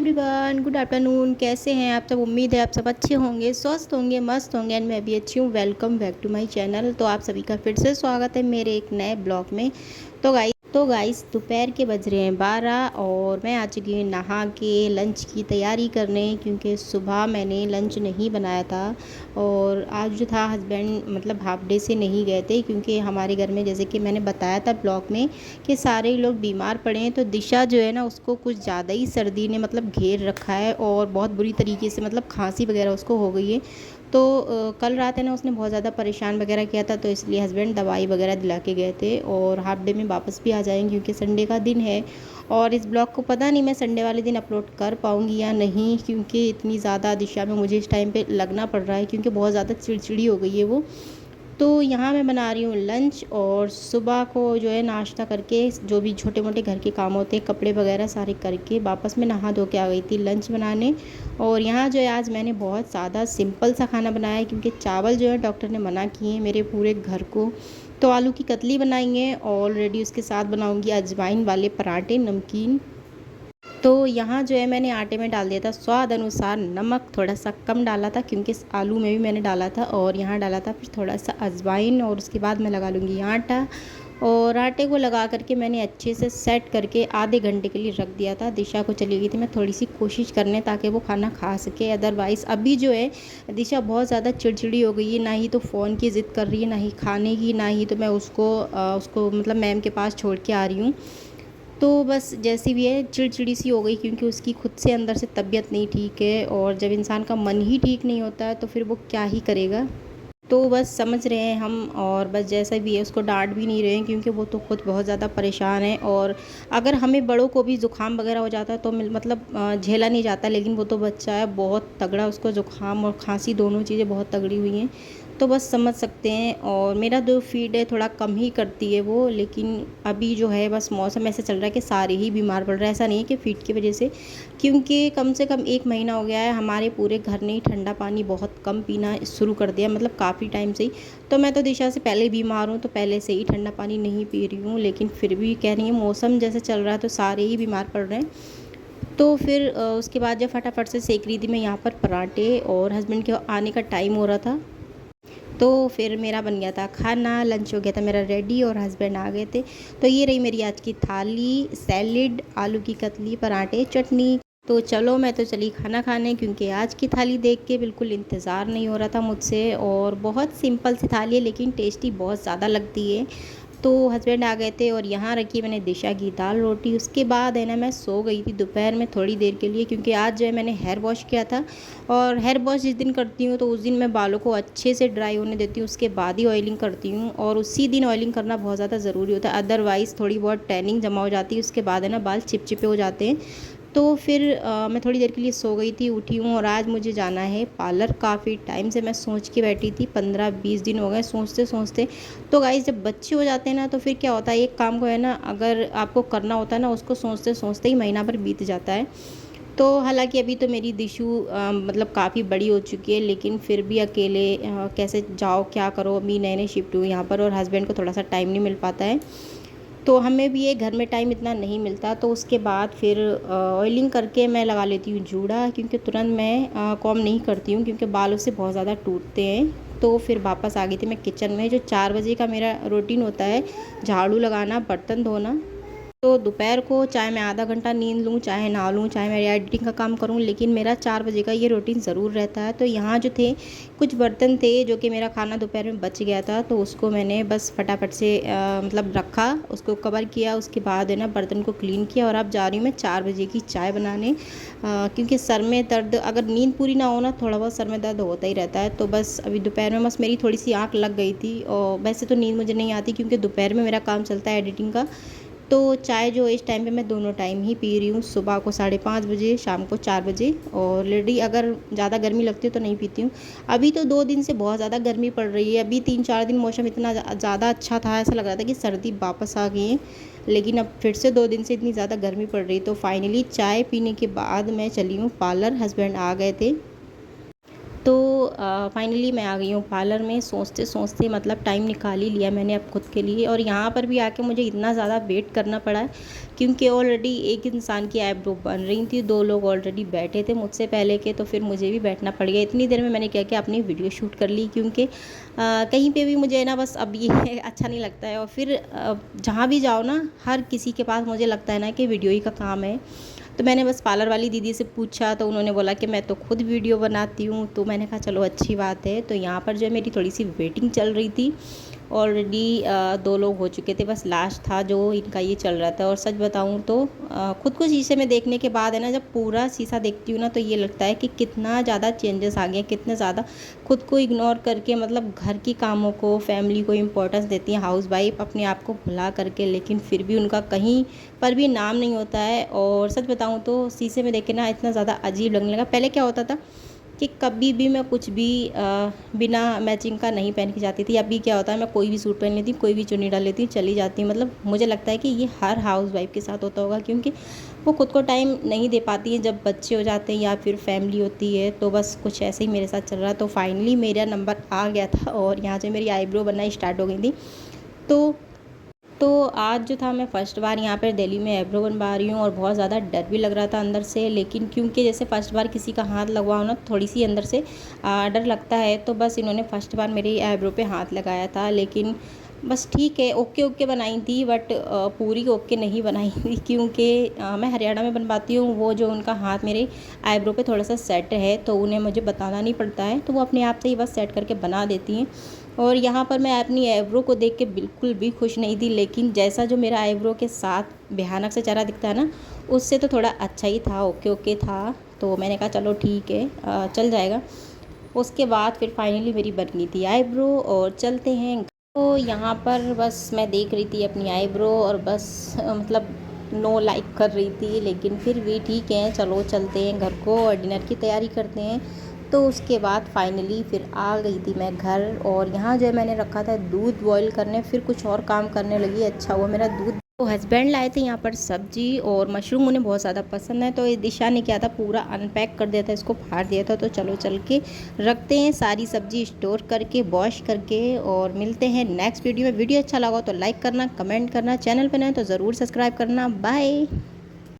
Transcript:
Everyone, good afternoon. कैसे हैं आप सब? उम्मीद है आप सब अच्छे होंगे, स्वस्थ होंगे, मस्त होंगे एंड मैं भी अच्छी हूँ। Welcome back to my channel. तो आप सभी का फिर से स्वागत है मेरे एक नए ब्लॉग में। तो गाइस दोपहर के बज रहे हैं 12 और मैं आ चुकी हूँ नहा के लंच की तैयारी करने, क्योंकि सुबह मैंने लंच नहीं बनाया था। और आज जो था हस्बैंड मतलब हाफ डे से नहीं गए थे, क्योंकि हमारे घर में जैसे कि मैंने बताया था ब्लॉग में कि सारे लोग बीमार पड़े हैं। तो दिशा जो है ना, उसको कुछ ज़्यादा ही सर्दी ने मतलब घेर रखा है और बहुत बुरी तरीके से मतलब खांसी वगैरह उसको हो गई है। तो कल रात है ना, उसने बहुत ज़्यादा परेशान वगैरह किया था, तो इसलिए हस्बैंड दवाई वगैरह दिला के गए थे और हाफ डे में वापस भी आ जाएंगे, क्योंकि संडे का दिन है। और इस ब्लॉग को पता नहीं मैं संडे वाले दिन अपलोड कर पाऊँगी या नहीं, क्योंकि इतनी ज़्यादा दिशा में मुझे इस टाइम पे लगना पड़ रहा है, क्योंकि बहुत ज़्यादा चिड़चिड़ी हो गई है वो। तो यहाँ मैं बना रही हूँ लंच, और सुबह को जो है नाश्ता करके जो भी छोटे मोटे घर के काम होते हैं, कपड़े वगैरह सारे करके वापस में नहा धो के आ गई थी लंच बनाने। और यहाँ जो है आज मैंने बहुत सादा सिंपल सा खाना बनाया है, क्योंकि चावल जो है डॉक्टर ने मना किए हैं मेरे पूरे घर को। तो आलू की कतली बनाई है, ऑलरेडी उसके साथ बनाऊँगी अजवाइन वाले पराठे नमकीन। तो यहाँ जो है मैंने आटे में डाल दिया था स्वाद अनुसार नमक, थोड़ा सा कम डाला था क्योंकि इस आलू में भी मैंने डाला था, और यहाँ डाला था फिर थोड़ा सा अजवाइन, और उसके बाद मैं लगा लूँगी आटा। और आटे को लगा करके मैंने अच्छे से सेट करके आधे घंटे के लिए रख दिया था। दिशा को चली गई थी मैं थोड़ी सी कोशिश करने, ताकि वो खाना खा सके। अदरवाइज़ अभी जो है दिशा बहुत ज़्यादा चिड़चिड़ी हो गई है, ना ही तो फ़ोन की ज़िद कर रही है, ना ही खाने की, ना ही तो मैं उसको मतलब मैम के पास छोड़ के आ रही हूँ। तो बस जैसी भी है चिड़चिड़ी सी हो गई, क्योंकि उसकी खुद से अंदर से तबीयत नहीं ठीक है, और जब इंसान का मन ही ठीक नहीं होता है तो फिर वो क्या ही करेगा। तो बस समझ रहे हैं हम, और बस जैसा भी है उसको डांट भी नहीं रहे हैं, क्योंकि वो तो खुद बहुत ज़्यादा परेशान है। और अगर हमें बड़ों को भी ज़ुकाम वगैरह हो जाता है तो मतलब झेला नहीं जाता, लेकिन वो तो बच्चा है बहुत तगड़ा, उसको ज़ुकाम और खांसी दोनों चीज़ें बहुत तगड़ी हुई हैं। तो बस समझ सकते हैं। और मेरा जो फीड है थोड़ा कम ही करती है वो, लेकिन अभी जो है बस मौसम ऐसे चल रहा है कि सारे ही बीमार पड़ रहे हैं। ऐसा नहीं है कि फीड की वजह से, क्योंकि कम से कम 1 महीना हो गया है हमारे पूरे घर ने ही ठंडा पानी बहुत कम पीना शुरू कर दिया, मतलब काफ़ी टाइम से ही। तो मैं तो दिशा से पहले बीमार हूँ, तो पहले से ही ठंडा पानी नहीं पी रही हूँ, लेकिन फिर भी कह रही है मौसम जैसे चल रहा है तो सारे ही बीमार पड़ रहे हैं। तो फिर उसके बाद जब फटाफट से सेक रही थी मैं यहाँ पर पराठे, और हस्बैंड के आने का टाइम हो रहा था, तो फिर मेरा बन गया था खाना, लंच हो गया था मेरा रेडी और हस्बैंड आ गए थे। तो ये रही मेरी आज की थाली, सैलिड, आलू की कतली, पराठे, चटनी। तो चलो मैं तो चली खाना खाने, क्योंकि आज की थाली देख के बिल्कुल इंतज़ार नहीं हो रहा था मुझसे। और बहुत सिंपल सी थाली है, लेकिन टेस्टी बहुत ज़्यादा लगती है। तो हस्बैंड आ गए थे, और यहाँ रखी मैंने दिशा की दाल रोटी। उसके बाद है ना मैं सो गई थी दोपहर में थोड़ी देर के लिए, क्योंकि आज जो है मैंने हेयर वॉश किया था। और हेयर वॉश जिस दिन करती हूँ तो उस दिन मैं बालों को अच्छे से ड्राई होने देती हूँ, उसके बाद ही ऑयलिंग करती हूँ। और उसी दिन ऑयलिंग करना बहुत ज़्यादा ज़रूरी होता है, अदरवाइज़ थोड़ी बहुत टैनिंग जमा हो जाती है, उसके बाद है ना बाल चिपचिपे हो जाते हैं। तो फिर मैं थोड़ी देर के लिए सो गई थी, उठी हूँ, और आज मुझे जाना है पार्लर। काफ़ी टाइम से मैं सोच के बैठी थी, 15-20 दिन हो गए सोचते सोचते। तो गाइस जब बच्चे हो जाते हैं ना, तो फिर क्या होता है, एक काम को है ना अगर आपको करना होता है ना, उसको सोचते सोचते ही महीना भर बीत जाता है। तो हालांकि अभी तो मेरी दिशु मतलब काफ़ी बड़ी हो चुकी है, लेकिन फिर भी अकेले कैसे जाओ क्या करो, अभी नए नए शिफ्ट हुई यहाँ पर, और हस्बैंड को थोड़ा सा टाइम नहीं मिल पाता है। तो हमें भी ये घर में टाइम इतना नहीं मिलता। तो उसके बाद फिर ऑयलिंग करके मैं लगा लेती हूँ जूड़ा, क्योंकि तुरंत मैं कॉम नहीं करती हूँ, क्योंकि बाल उससे बहुत ज़्यादा टूटते हैं। तो फिर वापस आ गई थी मैं किचन में। जो 4 बजे का मेरा रूटीन होता है, झाड़ू लगाना, बर्तन धोना। तो दोपहर को चाहे मैं आधा घंटा नींद लूँ, चाहे नहा लूँ, चाहे मैं एडिटिंग का काम करूँ, लेकिन मेरा 4 बजे का ये रूटीन ज़रूर रहता है। तो यहाँ जो थे कुछ बर्तन थे जो कि मेरा खाना दोपहर में बच गया था, तो उसको मैंने बस फटाफट से मतलब रखा, उसको कवर किया। उसके बाद है ना बर्तन को क्लीन किया, और अब जा रही हूँ मैं 4 बजे की चाय बनाने, क्योंकि सर में दर्द, अगर नींद पूरी ना हो ना, थोड़ा बहुत सर में दर्द होता ही रहता है। तो बस अभी दोपहर में बस मेरी थोड़ी सी आँख लग गई थी, और वैसे तो नींद मुझे नहीं आती, क्योंकि दोपहर में मेरा काम चलता है एडिटिंग का। तो चाय जो इस टाइम पे मैं दोनों टाइम ही पी रही हूँ, सुबह को 5:30 बजे, शाम को 4 बजे। और ऑलरेडी अगर ज़्यादा गर्मी लगती है तो नहीं पीती हूँ। अभी तो 2 दिन से बहुत ज़्यादा गर्मी पड़ रही है। अभी 3-4 दिन मौसम इतना ज़्यादा अच्छा था, ऐसा लग रहा था कि सर्दी वापस आ गई है, लेकिन अब फिर से 2 दिन से इतनी ज़्यादा गर्मी पड़ रही। तो फाइनली चाय पीने के बाद मैं चली हूँ पार्लर, हस्बैंड आ गए थे। तो फाइनली मैं आ गई हूँ पार्लर में। सोचते सोचते मतलब टाइम निकाल ही लिया मैंने अब खुद के लिए। और यहाँ पर भी आके मुझे इतना ज़्यादा वेट करना पड़ा है क्योंकि ऑलरेडी एक इंसान की आईब्रो बन रही थी, 2 लोग ऑलरेडी बैठे थे मुझसे पहले के, तो फिर मुझे भी बैठना पड़ गया। इतनी देर में मैंने क्या किया, अपनी वीडियो शूट कर ली क्योंकि कहीं पे भी मुझे ना बस अब ये अच्छा नहीं लगता है। और फिर जहाँ भी जाओ ना, हर किसी के पास मुझे लगता है ना कि वीडियो ही का काम है। तो मैंने बस पार्लर वाली दीदी से पूछा तो उन्होंने बोला कि मैं तो खुद वीडियो बनाती हूँ। तो मैंने कहा चलो अच्छी बात है। तो यहाँ पर जो है मेरी थोड़ी सी वेटिंग चल रही थी। ऑलरेडी 2 लोग हो चुके थे, बस लास्ट था जो इनका ये चल रहा था। और सच बताऊँ तो खुद को शीशे में देखने के बाद है ना, जब पूरा शीशा देखती हूँ ना, तो ये लगता है कि कितना ज़्यादा चेंजेस आ गए, कितने ज़्यादा खुद को इग्नोर करके मतलब घर की कामों को, फैमिली को इम्पोर्टेंस देती हैं हाउस वाइफ, अपने आप को भुला करके, लेकिन फिर भी उनका कहीं पर भी नाम नहीं होता है। और सच बताऊँ तो शीशे में देख के ना इतना ज़्यादा अजीब लगने लगा। पहले क्या होता था कि कभी भी मैं कुछ भी बिना मैचिंग का नहीं पहन के जाती थी। अभी क्या होता है, मैं कोई भी सूट पहन लेती हूँ, कोई भी चुन्नी डाल लेती हूँ, चली जाती हूँ। मतलब मुझे लगता है कि ये हर हाउस वाइफ के साथ होता होगा क्योंकि वो खुद को टाइम नहीं दे पाती है जब बच्चे हो जाते हैं या फिर फैमिली होती है। तो बस कुछ ऐसे ही मेरे साथ चल रहा। तो फाइनली मेरा नंबर आ गया था और यहाँ से मेरी आईब्रो बनना स्टार्ट हो गई थी। तो आज जो था, मैं फ़र्स्ट बार यहाँ पर दिल्ली में आईब्रो बनवा रही हूँ और बहुत ज़्यादा डर भी लग रहा था अंदर से। लेकिन क्योंकि जैसे फ़र्स्ट बार किसी का हाथ लगवाओ ना, थोड़ी सी अंदर से डर लगता है। तो बस इन्होंने फ़र्स्ट बार मेरी आईब्रो पे हाथ लगाया था, लेकिन बस ठीक है, ओके ओके बनाई थी, बट पूरी ओके नहीं बनाई थी क्योंकि मैं हरियाणा में बनवाती हूँ। वो जो उनका हाथ मेरे आईब्रो पे थोड़ा सा सेट है, तो उन्हें मुझे बताना नहीं पड़ता है, तो वो अपने आप से ही बस सेट करके बना देती हैं। और यहाँ पर मैं अपनी आईब्रो को देख के बिल्कुल भी खुश नहीं थी, लेकिन जैसा जो मेरा आईब्रो के साथ भयानक से चेहरा दिखता है ना, उससे तो थोड़ा अच्छा ही था, ओके ओके था। तो मैंने कहा चलो ठीक है, चल जाएगा। उसके बाद फिर फाइनली मेरी बन गई थी आईब्रो और चलते हैं। तो यहाँ पर बस मैं देख रही थी अपनी आईब्रो और बस मतलब नो लाइक कर रही थी, लेकिन फिर भी ठीक है, चलो चलते हैं घर को और डिनर की तैयारी करते हैं। तो उसके बाद फाइनली फिर आ गई थी मैं घर। और यहाँ जो है मैंने रखा था दूध बॉईल करने, फिर कुछ और काम करने लगी। अच्छा हुआ मेरा दूध, तो हस्बैंड लाए थे यहाँ पर सब्जी और मशरूम, उन्हें बहुत ज़्यादा पसंद है। तो ये दिशा ने क्या था, पूरा अनपैक कर दिया था, इसको फाड़ दिया था। तो चलो चल के रखते हैं सारी सब्जी स्टोर करके, वॉश करके, और मिलते हैं नेक्स्ट वीडियो में। वीडियो अच्छा लगा तो लाइक करना, कमेंट करना, चैनल पर नए तो ज़रूर सब्सक्राइब करना। बाय।